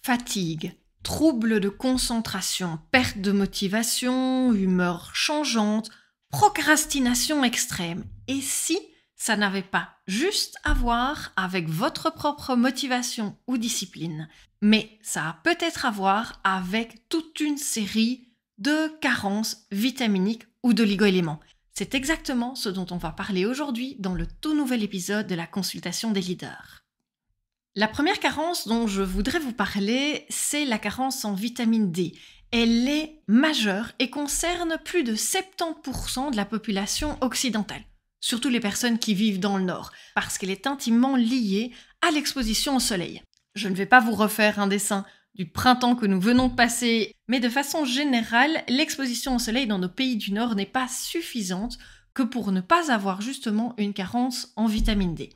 Fatigue, troubles de concentration, perte de motivation, humeur changeante, procrastination extrême. Et si ça n'avait pas juste à voir avec votre propre motivation ou discipline, mais ça a peut-être à voir avec toute une série de carences vitaminiques ou d'oligo-éléments. C'est exactement ce dont on va parler aujourd'hui dans le tout nouvel épisode de la consultation des leaders. La première carence dont je voudrais vous parler, c'est la carence en vitamine D. Elle est majeure et concerne plus de 70% de la population occidentale, surtout les personnes qui vivent dans le nord, parce qu'elle est intimement liée à l'exposition au soleil. Je ne vais pas vous refaire un dessin du printemps que nous venons de passer, mais de façon générale, l'exposition au soleil dans nos pays du nord n'est pas suffisante que pour ne pas avoir justement une carence en vitamine D.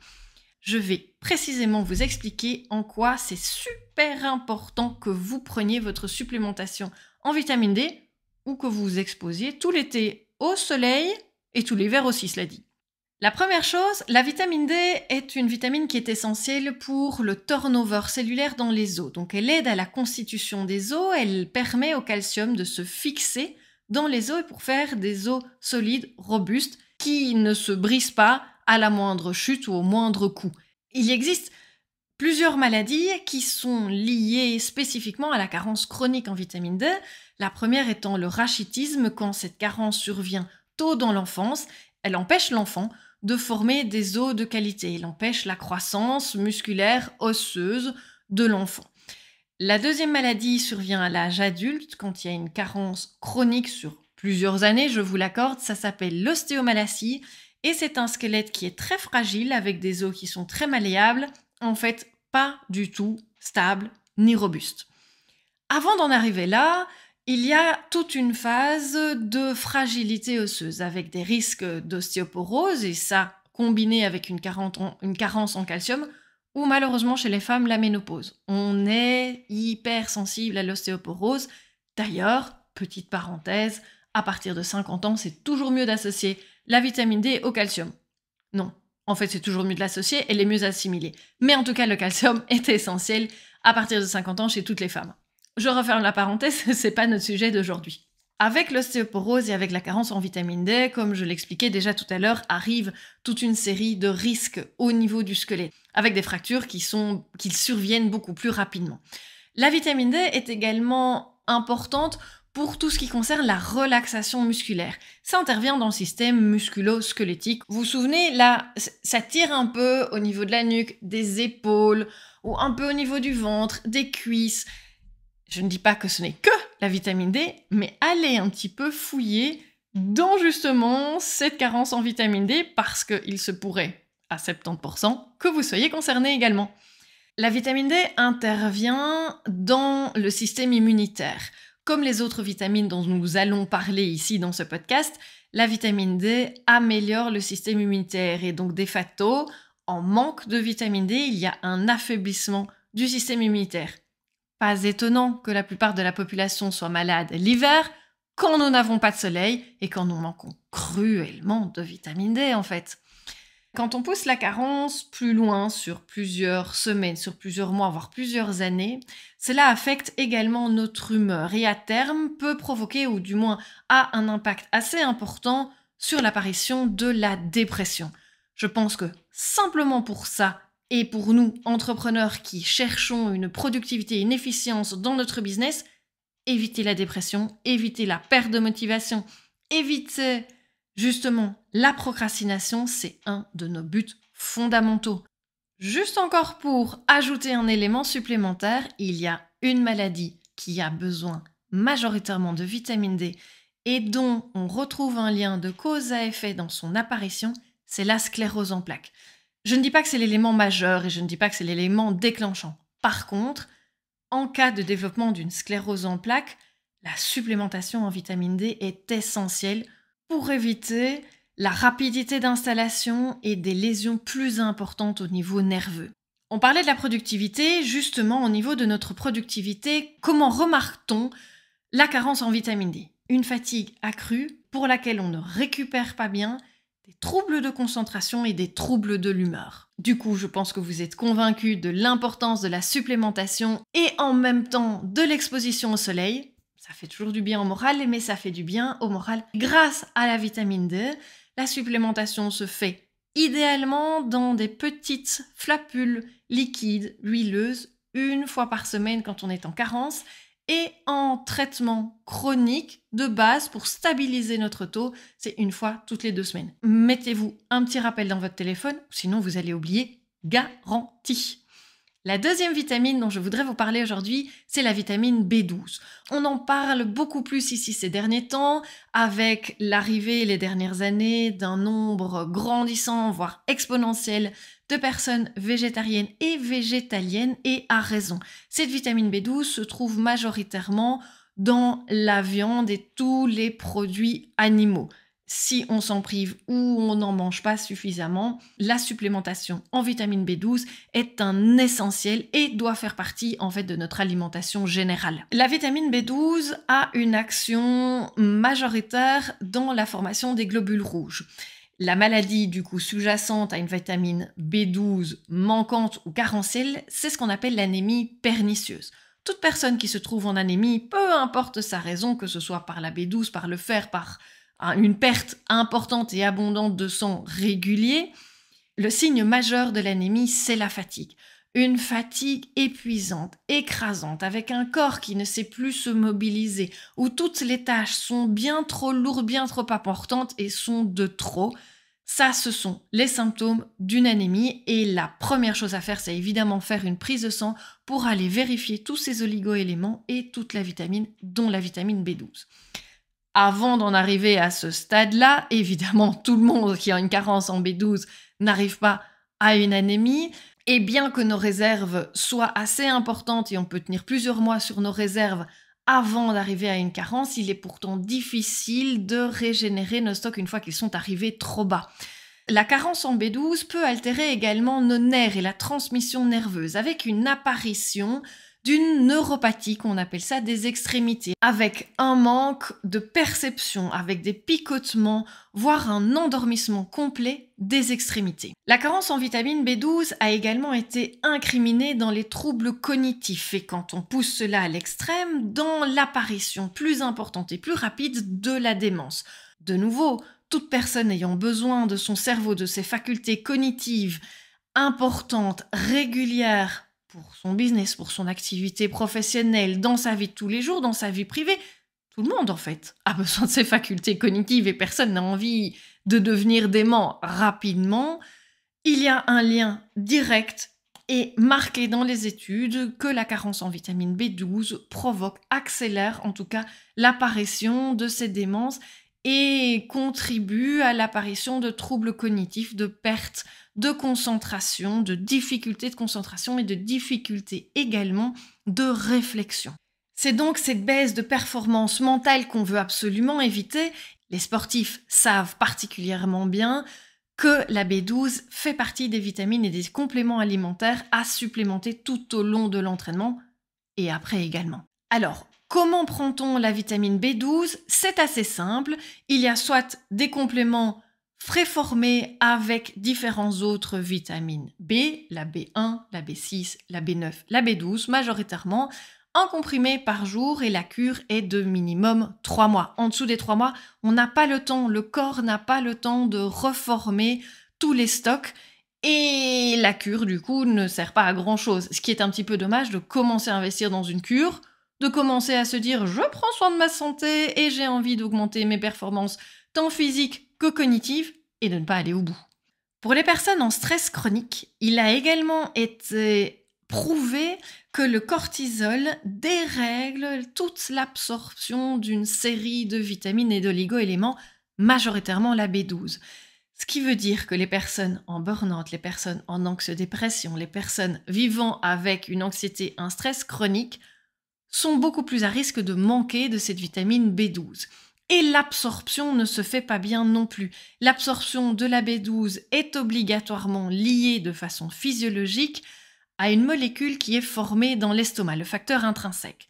Je vais précisément vous expliquer en quoi c'est super important que vous preniez votre supplémentation en vitamine D ou que vous vous exposiez tout l'été au soleil et tout l'hiver aussi, cela dit. La première chose, la vitamine D est une vitamine qui est essentielle pour le turnover cellulaire dans les os. Donc elle aide à la constitution des os, elle permet au calcium de se fixer dans les os et pour faire des os solides, robustes, qui ne se brisent pas à la moindre chute ou au moindre coup. Il existe plusieurs maladies qui sont liées spécifiquement à la carence chronique en vitamine D. La première étant le rachitisme, quand cette carence survient tôt dans l'enfance, elle empêche l'enfant de former des os de qualité. Elle empêche la croissance musculaire osseuse de l'enfant. La deuxième maladie survient à l'âge adulte, quand il y a une carence chronique sur plusieurs années, je vous l'accorde, ça s'appelle l'ostéomalacie. Et c'est un squelette qui est très fragile, avec des os qui sont très malléables, en fait pas du tout stable ni robuste. Avant d'en arriver là, il y a toute une phase de fragilité osseuse, avec des risques d'ostéoporose, et ça combiné avec une carence en calcium, ou malheureusement chez les femmes, la ménopause. On est hyper sensible à l'ostéoporose. D'ailleurs, petite parenthèse, à partir de 50 ans, c'est toujours mieux d'associer la vitamine D au calcium. Non, en fait, c'est toujours mieux de l'associer, elle est mieux assimilée. Mais en tout cas, le calcium est essentiel à partir de 50 ans chez toutes les femmes. Je referme la parenthèse, c'est pas notre sujet d'aujourd'hui. Avec l'ostéoporose et avec la carence en vitamine D, comme je l'expliquais déjà tout à l'heure, arrive toute une série de risques au niveau du squelette, avec des fractures qui surviennent beaucoup plus rapidement. La vitamine D est également importante pour tout ce qui concerne la relaxation musculaire. Ça intervient dans le système musculo-squelettique. Vous vous souvenez, là, ça tire un peu au niveau de la nuque, des épaules, ou un peu au niveau du ventre, des cuisses. Je ne dis pas que ce n'est que la vitamine D, mais allez un petit peu fouiller dans justement cette carence en vitamine D, parce qu'il se pourrait, à 70%, que vous soyez concerné également. La vitamine D intervient dans le système immunitaire. Comme les autres vitamines dont nous allons parler ici dans ce podcast, la vitamine D améliore le système immunitaire et donc de facto, en manque de vitamine D, il y a un affaiblissement du système immunitaire. Pas étonnant que la plupart de la population soit malade l'hiver quand nous n'avons pas de soleil et quand nous manquons cruellement de vitamine D en fait. Quand on pousse la carence plus loin, sur plusieurs semaines, sur plusieurs mois, voire plusieurs années, cela affecte également notre humeur et à terme peut provoquer, ou du moins a un impact assez important sur l'apparition de la dépression. Je pense que simplement pour ça, et pour nous, entrepreneurs qui cherchons une productivité et une efficience dans notre business, éviter la dépression, éviter la perte de motivation, éviter justement la procrastination, c'est un de nos buts fondamentaux. Juste encore pour ajouter un élément supplémentaire, il y a une maladie qui a besoin majoritairement de vitamine D et dont on retrouve un lien de cause à effet dans son apparition, c'est la sclérose en plaques. Je ne dis pas que c'est l'élément majeur et je ne dis pas que c'est l'élément déclenchant. Par contre, en cas de développement d'une sclérose en plaques, la supplémentation en vitamine D est essentielle pour éviter la rapidité d'installation et des lésions plus importantes au niveau nerveux. On parlait de la productivité, justement au niveau de notre productivité, comment remarque-t-on la carence en vitamine D ? Une fatigue accrue pour laquelle on ne récupère pas bien, des troubles de concentration et des troubles de l'humeur. Du coup, je pense que vous êtes convaincus de l'importance de la supplémentation et en même temps de l'exposition au soleil. Ça fait toujours du bien au moral, mais ça fait du bien au moral grâce à la vitamine D. La supplémentation se fait idéalement dans des petites flapules liquides, huileuses, une fois par semaine quand on est en carence, et en traitement chronique de base pour stabiliser notre taux, c'est une fois toutes les 2 semaines. Mettez-vous un petit rappel dans votre téléphone, sinon vous allez oublier, garanti. La deuxième vitamine dont je voudrais vous parler aujourd'hui, c'est la vitamine B12. On en parle beaucoup plus ici ces derniers temps, avec l'arrivée les dernières années d'un nombre grandissant, voire exponentiel, de personnes végétariennes et végétaliennes, et à raison. Cette vitamine B12 se trouve majoritairement dans la viande et tous les produits animaux. Si on s'en prive ou on n'en mange pas suffisamment, la supplémentation en vitamine B12 est un essentiel et doit faire partie en fait de notre alimentation générale. La vitamine B12 a une action majoritaire dans la formation des globules rouges. La maladie du coup sous-jacente à une vitamine B12 manquante ou carentielle, c'est ce qu'on appelle l'anémie pernicieuse. Toute personne qui se trouve en anémie, peu importe sa raison, que ce soit par la B12, par le fer, par une perte importante et abondante de sang régulier, le signe majeur de l'anémie, c'est la fatigue. Une fatigue épuisante, écrasante, avec un corps qui ne sait plus se mobiliser, où toutes les tâches sont bien trop lourdes, bien trop importantes et sont de trop. Ça, ce sont les symptômes d'une anémie et la première chose à faire, c'est évidemment faire une prise de sang pour aller vérifier tous ces oligo-éléments et toute la vitamine, dont la vitamine B12. Avant d'en arriver à ce stade-là, évidemment, tout le monde qui a une carence en B12 n'arrive pas à une anémie. Et bien que nos réserves soient assez importantes et on peut tenir plusieurs mois sur nos réserves avant d'arriver à une carence, il est pourtant difficile de régénérer nos stocks une fois qu'ils sont arrivés trop bas. La carence en B12 peut altérer également nos nerfs et la transmission nerveuse avec une apparition d'une neuropathie, qu'on appelle ça des extrémités, avec un manque de perception, avec des picotements, voire un endormissement complet des extrémités. La carence en vitamine B12 a également été incriminée dans les troubles cognitifs et quand on pousse cela à l'extrême, dans l'apparition plus importante et plus rapide de la démence. De nouveau, toute personne ayant besoin de son cerveau, de ses facultés cognitives importantes, régulières, pour son business, pour son activité professionnelle, dans sa vie de tous les jours, dans sa vie privée. Tout le monde, en fait, a besoin de ses facultés cognitives et personne n'a envie de devenir dément rapidement. Il y a un lien direct et marqué dans les études que la carence en vitamine B12 provoque, accélère en tout cas l'apparition de ces démences et contribue à l'apparition de troubles cognitifs, de pertes de concentration, de difficultés de concentration et de difficultés également de réflexion. C'est donc cette baisse de performance mentale qu'on veut absolument éviter. Les sportifs savent particulièrement bien que la B12 fait partie des vitamines et des compléments alimentaires à supplémenter tout au long de l'entraînement et après également. Alors, comment prend-on la vitamine B12 ? C'est assez simple. Il y a soit des compléments préformés avec différentes autres vitamines B, la B1, la B6, la B9, la B12 majoritairement, un comprimé par jour et la cure est de minimum 3 mois. En dessous des 3 mois, on n'a pas le temps, le corps n'a pas le temps de reformer tous les stocks et la cure du coup ne sert pas à grand chose. Ce qui est un petit peu dommage de commencer à investir dans une cure, de commencer à se dire je prends soin de ma santé et j'ai envie d'augmenter mes performances tant physiques que cognitives et de ne pas aller au bout. Pour les personnes en stress chronique, il a également été prouvé que le cortisol dérègle toute l'absorption d'une série de vitamines et d'oligo-éléments, majoritairement la B12. Ce qui veut dire que les personnes en burn-out, les personnes en anxio-dépression, les personnes vivant avec une anxiété, un stress chronique, sont beaucoup plus à risque de manquer de cette vitamine B12. Et l'absorption ne se fait pas bien non plus. L'absorption de la B12 est obligatoirement liée de façon physiologique à une molécule qui est formée dans l'estomac, le facteur intrinsèque.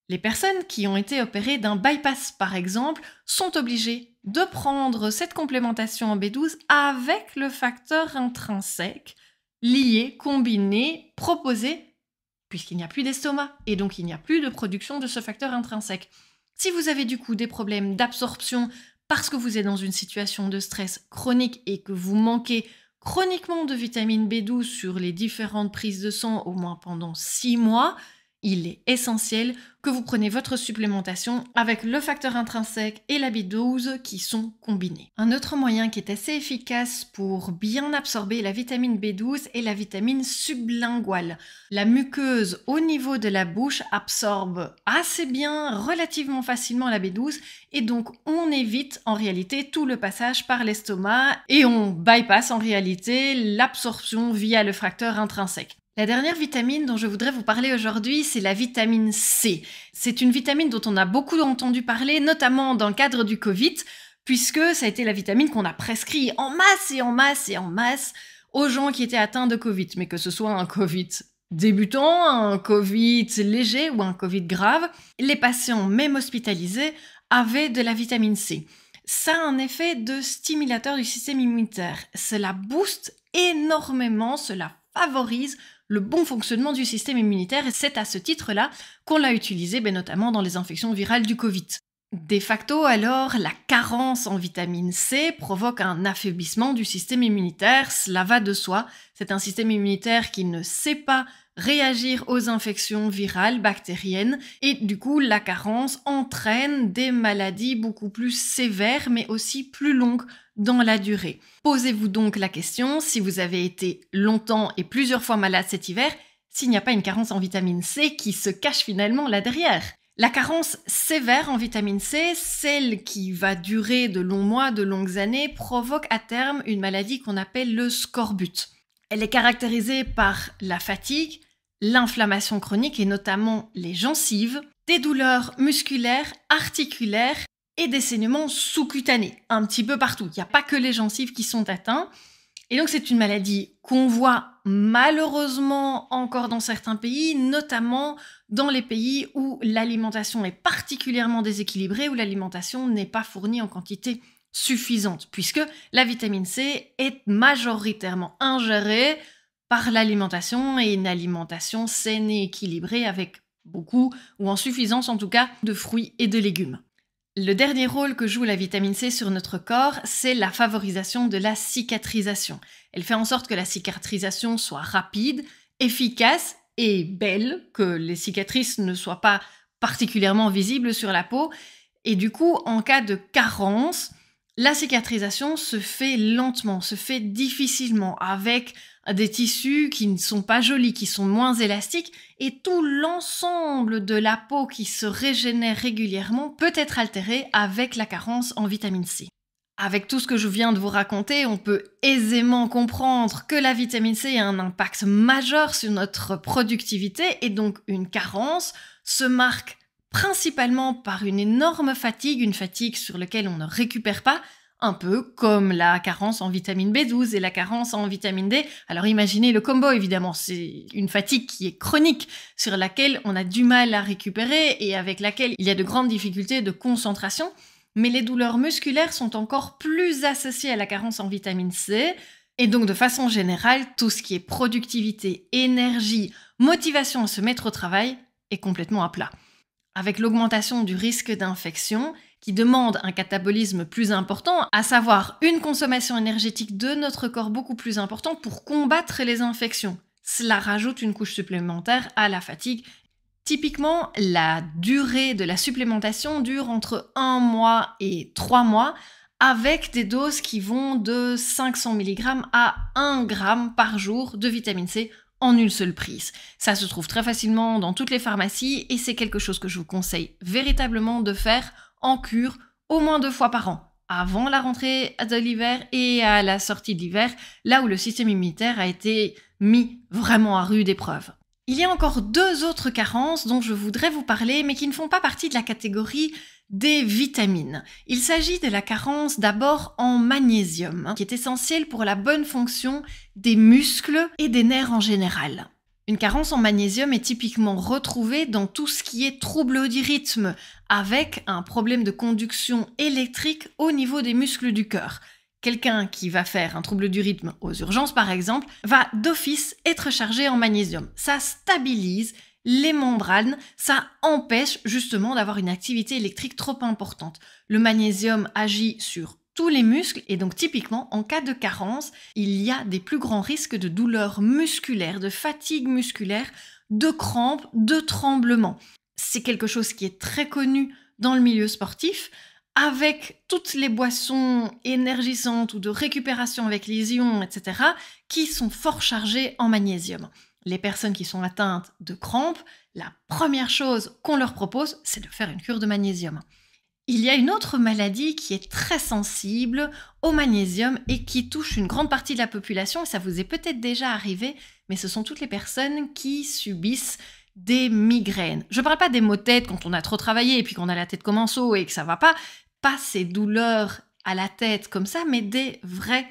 Les personnes qui ont été opérées d'un bypass, par exemple, sont obligées de prendre cette complémentation en B12 avec le facteur intrinsèque lié, combiné, proposé, puisqu'il n'y a plus d'estomac et donc il n'y a plus de production de ce facteur intrinsèque. Si vous avez du coup des problèmes d'absorption parce que vous êtes dans une situation de stress chronique et que vous manquez chroniquement de vitamine B12 sur les différentes prises de sang au moins pendant 6 mois, il est essentiel que vous preniez votre supplémentation avec le facteur intrinsèque et la B12 qui sont combinés. Un autre moyen qui est assez efficace pour bien absorber la vitamine B12 est la vitamine sublinguale. La muqueuse au niveau de la bouche absorbe assez bien, relativement facilement la B12 et donc on évite en réalité tout le passage par l'estomac et on bypass en réalité l'absorption via le facteur intrinsèque. La dernière vitamine dont je voudrais vous parler aujourd'hui, c'est la vitamine C. C'est une vitamine dont on a beaucoup entendu parler, notamment dans le cadre du Covid, puisque ça a été la vitamine qu'on a prescrit en masse et en masse et en masse aux gens qui étaient atteints de Covid. Mais que ce soit un Covid débutant, un Covid léger ou un Covid grave, les patients, même hospitalisés, avaient de la vitamine C. Ça a un effet de stimulateur du système immunitaire. Cela booste énormément, cela favorise le bon fonctionnement du système immunitaire et c'est à ce titre-là qu'on l'a utilisé notamment dans les infections virales du Covid. De facto, alors, la carence en vitamine C provoque un affaiblissement du système immunitaire, cela va de soi. C'est un système immunitaire qui ne sait pas réagir aux infections virales, bactériennes, et du coup, la carence entraîne des maladies beaucoup plus sévères, mais aussi plus longues dans la durée. Posez-vous donc la question, si vous avez été longtemps et plusieurs fois malade cet hiver, s'il n'y a pas une carence en vitamine C qui se cache finalement là derrière. La carence sévère en vitamine C, celle qui va durer de longs mois, de longues années, provoque à terme une maladie qu'on appelle le scorbut. Elle est caractérisée par la fatigue, l'inflammation chronique et notamment les gencives, des douleurs musculaires, articulaires et des saignements sous-cutanés, un petit peu partout. Il n'y a pas que les gencives qui sont atteintes. Et donc c'est une maladie qu'on voit malheureusement encore dans certains pays, notamment dans les pays où l'alimentation est particulièrement déséquilibrée, où l'alimentation n'est pas fournie en quantité suffisante, puisque la vitamine C est majoritairement ingérée par l'alimentation et une alimentation saine et équilibrée avec beaucoup, ou en suffisance en tout cas, de fruits et de légumes. Le dernier rôle que joue la vitamine C sur notre corps, c'est la favorisation de la cicatrisation. Elle fait en sorte que la cicatrisation soit rapide, efficace et belle, que les cicatrices ne soient pas particulièrement visibles sur la peau. Et du coup, en cas de carence, la cicatrisation se fait lentement, se fait difficilement, avec des tissus qui ne sont pas jolis, qui sont moins élastiques, et tout l'ensemble de la peau qui se régénère régulièrement peut être altéré avec la carence en vitamine C. Avec tout ce que je viens de vous raconter, on peut aisément comprendre que la vitamine C a un impact majeur sur notre productivité, et donc une carence se marque principalement par une énorme fatigue, une fatigue sur laquelle on ne récupère pas, un peu comme la carence en vitamine B12 et la carence en vitamine D. Alors imaginez le combo évidemment, c'est une fatigue qui est chronique, sur laquelle on a du mal à récupérer et avec laquelle il y a de grandes difficultés de concentration. Mais les douleurs musculaires sont encore plus associées à la carence en vitamine C. Et donc de façon générale, tout ce qui est productivité, énergie, motivation à se mettre au travail est complètement à plat. Avec l'augmentation du risque d'infection, qui demande un catabolisme plus important, à savoir une consommation énergétique de notre corps beaucoup plus importante pour combattre les infections. Cela rajoute une couche supplémentaire à la fatigue. Typiquement, la durée de la supplémentation dure entre 1 mois et 3 mois, avec des doses qui vont de 500 mg à 1 g par jour de vitamine C en une seule prise. Ça se trouve très facilement dans toutes les pharmacies et c'est quelque chose que je vous conseille véritablement de faire en cure au moins 2 fois par an, avant la rentrée de l'hiver et à la sortie de l'hiver, là où le système immunitaire a été mis vraiment à rude épreuve. Il y a encore 2 autres carences dont je voudrais vous parler, mais qui ne font pas partie de la catégorie des vitamines. Il s'agit de la carence d'abord en magnésium, qui est essentielle pour la bonne fonction des muscles et des nerfs en général. Une carence en magnésium est typiquement retrouvée dans tout ce qui est trouble du rythme, avec un problème de conduction électrique au niveau des muscles du cœur. Quelqu'un qui va faire un trouble du rythme aux urgences, par exemple, va d'office être chargé en magnésium. Ça stabilise les membranes, ça empêche justement d'avoir une activité électrique trop importante. Le magnésium agit sur tous les muscles et donc typiquement en cas de carence, il y a des plus grands risques de douleurs musculaires, de fatigue musculaire, de crampes, de tremblements. C'est quelque chose qui est très connu dans le milieu sportif, avec toutes les boissons énergisantes ou de récupération avec les ions, etc., qui sont fort chargées en magnésium. Les personnes qui sont atteintes de crampes, la première chose qu'on leur propose, c'est de faire une cure de magnésium. Il y a une autre maladie qui est très sensible au magnésium et qui touche une grande partie de la population, et ça vous est peut-être déjà arrivé, mais ce sont toutes les personnes qui subissent des migraines. Je ne parle pas des maux de tête quand on a trop travaillé et puis qu'on a la tête comme un seau et que ça va pas ces douleurs à la tête comme ça, mais des vraies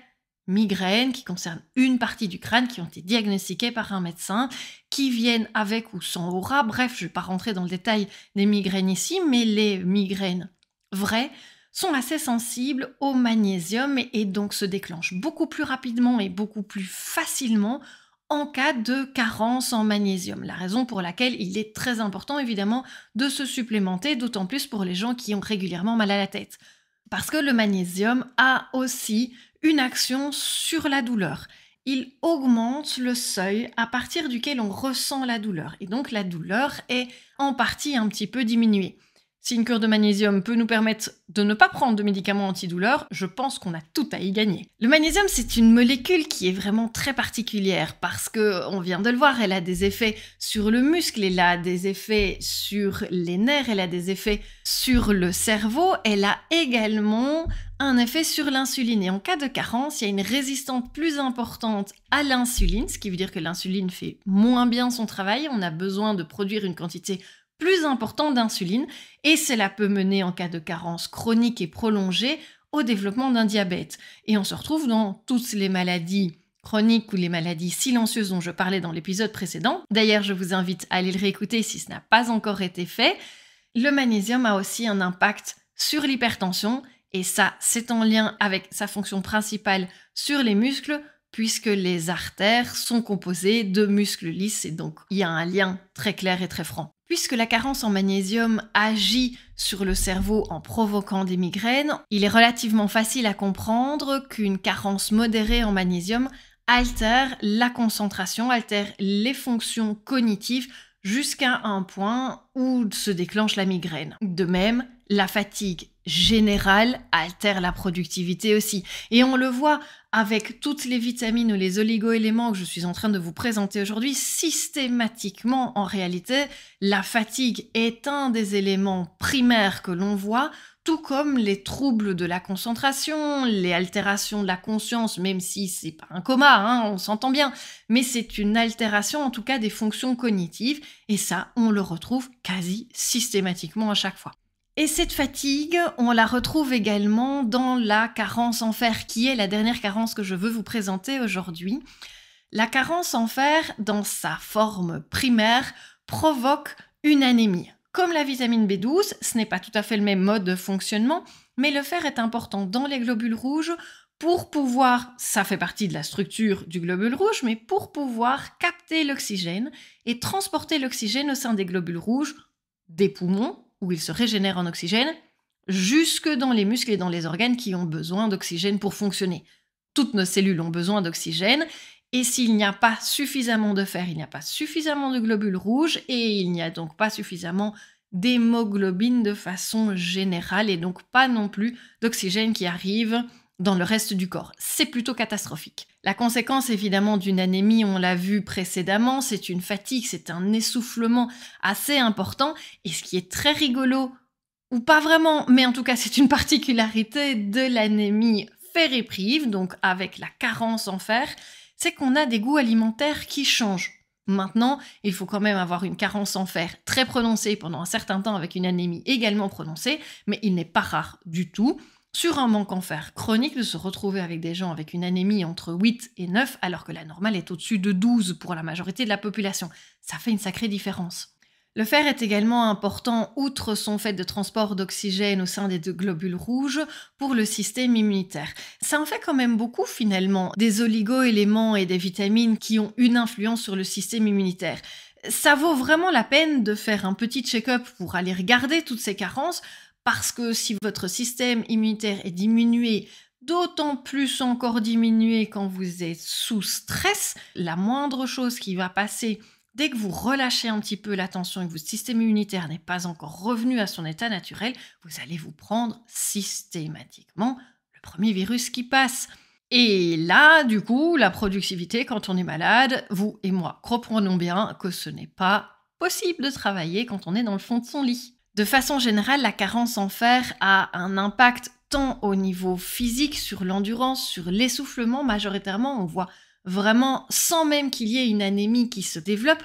migraines qui concernent une partie du crâne, qui ont été diagnostiquées par un médecin, qui viennent avec ou sans aura. Bref, je ne vais pas rentrer dans le détail des migraines ici, mais les migraines vraies sont assez sensibles au magnésium et donc se déclenchent beaucoup plus rapidement et beaucoup plus facilement en cas de carence en magnésium. La raison pour laquelle il est très important évidemment de se supplémenter, d'autant plus pour les gens qui ont régulièrement mal à la tête. Parce que le magnésium a aussi une action sur la douleur. Il augmente le seuil à partir duquel on ressent la douleur. Et donc la douleur est en partie un petit peu diminuée. Si une cure de magnésium peut nous permettre de ne pas prendre de médicaments antidouleurs, je pense qu'on a tout à y gagner. Le magnésium, c'est une molécule qui est vraiment très particulière parce que, on vient de le voir, elle a des effets sur le muscle, elle a des effets sur les nerfs, elle a des effets sur le cerveau, elle a également un effet sur l'insuline. Et en cas de carence, il y a une résistance plus importante à l'insuline, ce qui veut dire que l'insuline fait moins bien son travail, on a besoin de produire une quantité plus important d'insuline et cela peut mener en cas de carence chronique et prolongée au développement d'un diabète. Et on se retrouve dans toutes les maladies chroniques ou les maladies silencieuses dont je parlais dans l'épisode précédent. D'ailleurs, je vous invite à aller le réécouter si ce n'a pas encore été fait. Le magnésium a aussi un impact sur l'hypertension et ça, c'est en lien avec sa fonction principale sur les muscles puisque les artères sont composées de muscles lisses et donc il y a un lien très clair et très franc. Puisque la carence en magnésium agit sur le cerveau en provoquant des migraines, il est relativement facile à comprendre qu'une carence modérée en magnésium altère la concentration, altère les fonctions cognitives jusqu'à un point où se déclenche la migraine. De même, la fatigue générale altère la productivité aussi. Et on le voit avec toutes les vitamines ou les oligo-éléments que je suis en train de vous présenter aujourd'hui, systématiquement en réalité, la fatigue est un des éléments primaires que l'on voit, tout comme les troubles de la concentration, les altérations de la conscience, même si c'est pas un coma, on s'entend bien, mais c'est une altération en tout cas des fonctions cognitives, et ça, on le retrouve quasi systématiquement à chaque fois. Et cette fatigue, on la retrouve également dans la carence en fer, qui est la dernière carence que je veux vous présenter aujourd'hui. La carence en fer, dans sa forme primaire, provoque une anémie. Comme la vitamine B12, ce n'est pas tout à fait le même mode de fonctionnement, mais le fer est important dans les globules rouges pour pouvoir, ça fait partie de la structure du globule rouge, mais pour pouvoir capter l'oxygène et transporter l'oxygène au sein des globules rouges, des poumons, où il se régénère en oxygène, jusque dans les muscles et dans les organes qui ont besoin d'oxygène pour fonctionner. Toutes nos cellules ont besoin d'oxygène, et s'il n'y a pas suffisamment de fer, il n'y a pas suffisamment de globules rouges, et il n'y a donc pas suffisamment d'hémoglobine de façon générale, et donc pas non plus d'oxygène qui arrive dans le reste du corps. C'est plutôt catastrophique. La conséquence évidemment d'une anémie, on l'a vu précédemment, c'est une fatigue, c'est un essoufflement assez important, et ce qui est très rigolo, ou pas vraiment, mais en tout cas c'est une particularité de l'anémie ferriprive, donc avec la carence en fer, c'est qu'on a des goûts alimentaires qui changent. Maintenant, il faut quand même avoir une carence en fer très prononcée pendant un certain temps avec une anémie également prononcée, mais il n'est pas rare du tout. sur un manque en fer chronique de se retrouver avec des gens avec une anémie entre 8 et 9 alors que la normale est au-dessus de 12 pour la majorité de la population. Ça fait une sacrée différence. Le fer est également important, outre son fait de transport d'oxygène au sein des deux globules rouges, pour le système immunitaire. Ça en fait quand même beaucoup finalement, des oligo-éléments et des vitamines qui ont une influence sur le système immunitaire. Ça vaut vraiment la peine de faire un petit check-up pour aller regarder toutes ces carences, parce que si votre système immunitaire est diminué, d'autant plus encore diminué quand vous êtes sous stress, la moindre chose qui va passer dès que vous relâchez un petit peu la tension et que votre système immunitaire n'est pas encore revenu à son état naturel, vous allez vous prendre systématiquement le premier virus qui passe. Et là, du coup, la productivité, quand on est malade, vous et moi comprenons bien que ce n'est pas possible de travailler quand on est dans le fond de son lit. De façon générale, la carence en fer a un impact tant au niveau physique, sur l'endurance, sur l'essoufflement, majoritairement, on voit vraiment, sans même qu'il y ait une anémie qui se développe,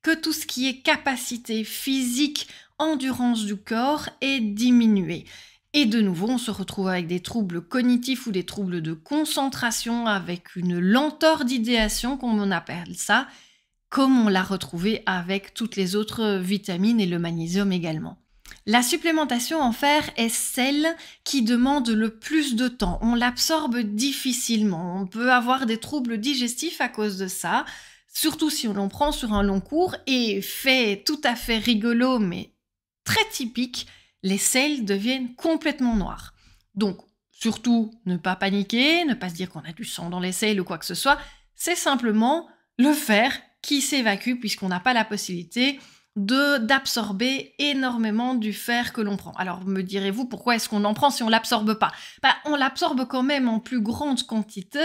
que tout ce qui est capacité physique, endurance du corps est diminué. Et de nouveau, on se retrouve avec des troubles cognitifs ou des troubles de concentration, avec une lenteur d'idéation, comme on appelle ça, comme on l'a retrouvé avec toutes les autres vitamines et le magnésium également. La supplémentation en fer est celle qui demande le plus de temps. On l'absorbe difficilement. On peut avoir des troubles digestifs à cause de ça, surtout si on l'en prend sur un long cours. Et fait tout à fait rigolo, mais très typique, les selles deviennent complètement noires. Donc, surtout, ne pas paniquer, ne pas se dire qu'on a du sang dans les selles ou quoi que ce soit. C'est simplement le fer qui s'évacue puisqu'on n'a pas la possibilité d'absorber énormément du fer que l'on prend. Alors me direz-vous, pourquoi est-ce qu'on en prend si on l'absorbe pas ? On l'absorbe quand même en plus grande quantité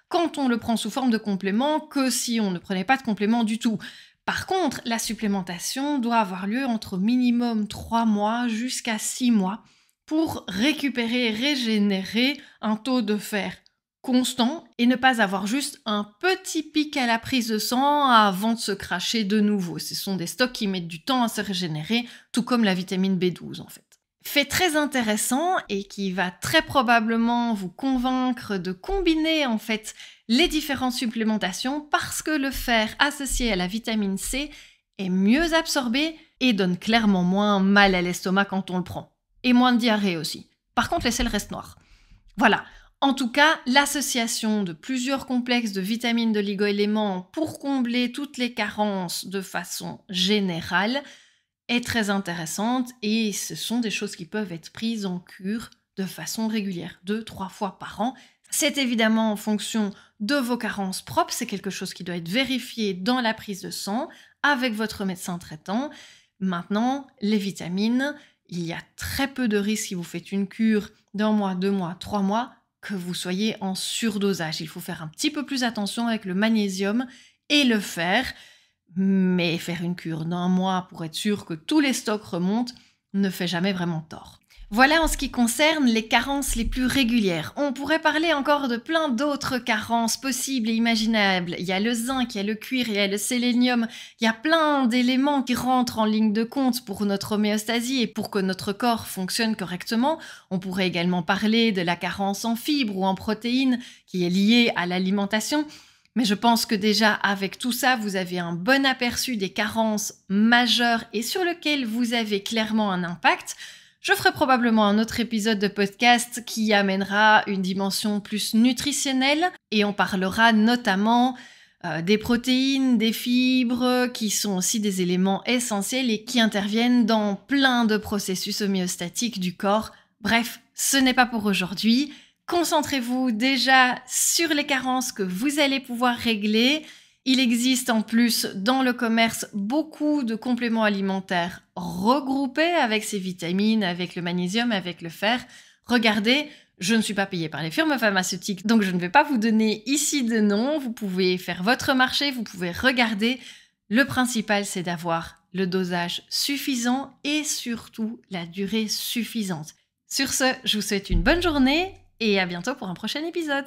quand on le prend sous forme de complément que si on ne prenait pas de complément du tout. Par contre, la supplémentation doit avoir lieu entre minimum 3 mois jusqu'à 6 mois pour récupérer et régénérer un taux de fer constant et ne pas avoir juste un petit pic à la prise de sang avant de se cracher de nouveau. Ce sont des stocks qui mettent du temps à se régénérer, tout comme la vitamine B12 en fait. Fait très intéressant et qui va très probablement vous convaincre de combiner en fait les différentes supplémentations parce que le fer associé à la vitamine C est mieux absorbé et donne clairement moins mal à l'estomac quand on le prend. Et moins de diarrhée aussi. Par contre, les selles restent noires. Voilà. En tout cas, l'association de plusieurs complexes de vitamines, d'oligo-éléments pour combler toutes les carences de façon générale est très intéressante et ce sont des choses qui peuvent être prises en cure de façon régulière, 2-3 fois par an. C'est évidemment en fonction de vos carences propres, c'est quelque chose qui doit être vérifié dans la prise de sang avec votre médecin traitant. Maintenant, les vitamines, il y a très peu de risques si vous faites une cure d'1 mois, 2 mois, 3 mois, que vous soyez en surdosage. Il faut faire un petit peu plus attention avec le magnésium et le fer, mais faire une cure d'1 mois pour être sûr que tous les stocks remontent ne fait jamais vraiment tort. Voilà en ce qui concerne les carences les plus régulières. On pourrait parler encore de plein d'autres carences possibles et imaginables. Il y a le zinc, il y a le cuir, il y a le sélénium. Il y a plein d'éléments qui rentrent en ligne de compte pour notre homéostasie et pour que notre corps fonctionne correctement. On pourrait également parler de la carence en fibres ou en protéines qui est liée à l'alimentation. Mais je pense que déjà, avec tout ça, vous avez un bon aperçu des carences majeures et sur lesquelles vous avez clairement un impact. Je ferai probablement un autre épisode de podcast qui amènera une dimension plus nutritionnelle et on parlera notamment des protéines, des fibres qui sont aussi des éléments essentiels et qui interviennent dans plein de processus homéostatiques du corps. Bref, ce n'est pas pour aujourd'hui. Concentrez-vous déjà sur les carences que vous allez pouvoir régler. Il existe en plus dans le commerce beaucoup de compléments alimentaires regroupés avec ces vitamines, avec le magnésium, avec le fer. Regardez, je ne suis pas payée par les firmes pharmaceutiques, donc je ne vais pas vous donner ici de nom. Vous pouvez faire votre marché, vous pouvez regarder. Le principal, c'est d'avoir le dosage suffisant et surtout la durée suffisante. Sur ce, je vous souhaite une bonne journée et à bientôt pour un prochain épisode.